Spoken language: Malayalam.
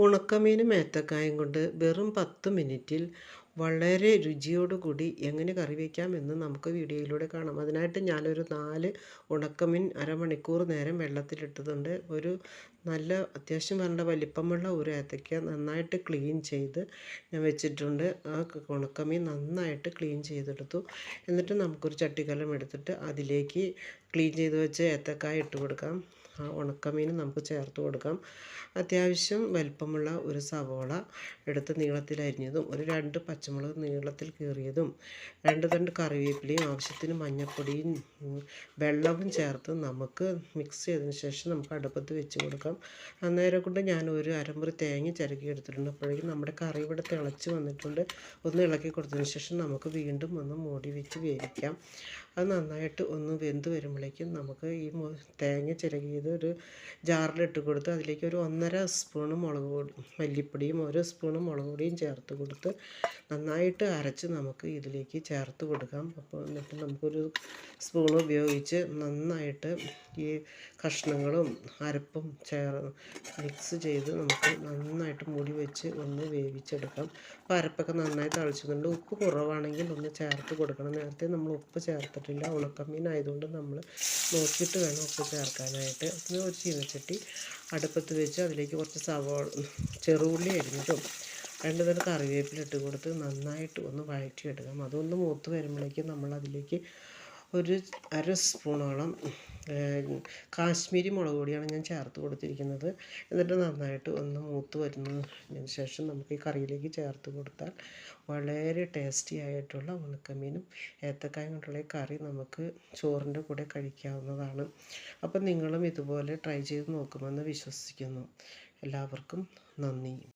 ഉണക്കമീനും ഏത്തക്കായും കൊണ്ട് വെറും 10 മിനിറ്റിൽ വളരെ രുചിയോടുകൂടി എങ്ങനെ കറി വയ്ക്കാമെന്ന് നമുക്ക് വീഡിയോയിലൂടെ കാണാം. അതിനായിട്ട് ഞാനൊരു 4 ഉണക്കമീൻ അരമണിക്കൂർ നേരം വെള്ളത്തിലിട്ടതുണ്ട്. ഒരു നല്ല അത്യാവശ്യം വേണ്ട വലിപ്പമുള്ള ഒരു ഏത്തയ്ക്ക നന്നായിട്ട് ക്ലീൻ ചെയ്ത് ഞാൻ വെച്ചിട്ടുണ്ട്. ആ ഉണക്കമീൻ നന്നായിട്ട് ക്ലീൻ ചെയ്തെടുത്തു. എന്നിട്ട് നമുക്കൊരു ചട്ടിക്കലം എടുത്തിട്ട് അതിലേക്ക് ക്ലീൻ ചെയ്ത് വെച്ച ഏത്തക്കായ ഇട്ട് കൊടുക്കാം. ആ ഉണക്കമീൻ നമുക്ക് ചേർത്ത് കൊടുക്കാം. അത്യാവശ്യം വലിപ്പമുള്ള ഒരു സവോള എടുത്ത് നീളത്തിൽ അരിഞ്ഞതും, ഒരു 2 പച്ചമുളക് നീളത്തിൽ കീറിയതും, 2 തണ്ട് കറിവേപ്പിലയും, ആവശ്യത്തിന് മഞ്ഞൾപ്പൊടിയും വെള്ളവും ചേർത്ത് നമുക്ക് മിക്സ് ചെയ്തതിന് ശേഷം നമുക്ക് അടുപ്പത്ത് വെച്ച് കൊടുക്കാം. അന്നേരം കൊണ്ട് ഞാൻ ഒരു അരമുറി തേങ്ങ ചിരകി എടുത്തിട്ടുണ്ട്. അപ്പോഴേക്കും നമ്മുടെ കറി ഇവിടെ തിളച്ച് വന്നിട്ടുണ്ട്. ഒന്ന് ഇളക്കി കൊടുത്തതിന് ശേഷം നമുക്ക് വീണ്ടും ഒന്ന് മൂടി വെച്ച് വേവിക്കാം. അത് നന്നായിട്ട് ഒന്ന് വെന്ത് വരുമ്പോഴേക്കും നമുക്ക് ഈ തേങ്ങ ചിരകിയത് ഒരു ജാറിലിട്ട് കൊടുത്ത് അതിലേക്ക് ഒരു 1.5 സ്പൂണ് മുളക് പൊടി മല്ലിപ്പൊടിയും 1 സ്പൂണ് മുളക് പൊടിയും ചേർത്ത് കൊടുത്ത് നന്നായിട്ട് അരച്ച് നമുക്ക് ഇതിലേക്ക് ചേർത്ത് കൊടുക്കാം. അപ്പോൾ എന്നിട്ട് നമുക്കൊരു സ്പൂൺ ഉപയോഗിച്ച് നന്നായിട്ട് ഈ കഷ്ണങ്ങളും അരപ്പും മിക്സ് ചെയ്ത് നമുക്ക് നന്നായിട്ട് മൂടി വെച്ച് ഒന്ന് വേവിച്ചെടുക്കാം. അപ്പോൾ അരപ്പൊക്കെ നന്നായി തളിച്ചിട്ടുണ്ട്. ഉപ്പ് കുറവാണെങ്കിൽ ഒന്ന് ചേർത്ത് കൊടുക്കണം. നേരത്തെ നമ്മൾ ഉപ്പ് ചേർത്തിട്ടില്ല. ഉണക്കമീൻ ആയതുകൊണ്ട് നമ്മൾ നോക്കിയിട്ട് വേണം ഉപ്പ് ചേർക്കാനായിട്ട്. പിന്നെ ഒരു ചീനച്ചട്ടി അടുപ്പത്ത് വെച്ച് അതിലേക്ക് കുറച്ച് ചെറുള്ളി അരിഞ്ഞതും 2 തരം കറിവേപ്പില ഇട്ട് കൊടുത്ത് നന്നായിട്ട് ഒന്ന് വഴറ്റിയെടുക്കാം. അതൊന്ന് മൂത്ത് വരുമ്പോഴേക്കും നമ്മൾ അതിലേക്ക് ഒരു 1/2 സ്പൂണോളം കാശ്മീരി മുളക് പൊടിയാണ് ഞാൻ ചേർത്ത് കൊടുത്തിരിക്കുന്നത്. എന്നിട്ട് നന്നായിട്ട് ഒന്ന് മൂത്ത് വരുന്നതിന് ശേഷം നമുക്ക് ഈ കറിയിലേക്ക് ചേർത്ത് കൊടുത്താൽ വളരെ ടേസ്റ്റി ആയിട്ടുള്ള ഉണക്കമീനും ഏത്തക്കായും കൊണ്ടുള്ള കറി നമുക്ക് ചോറിൻ്റെ കൂടെ കഴിക്കാവുന്നതാണ്. അപ്പം നിങ്ങളും ഇതുപോലെ ട്രൈ ചെയ്ത് നോക്കുമെന്ന് വിശ്വസിക്കുന്നു. എല്ലാവർക്കും നന്ദി.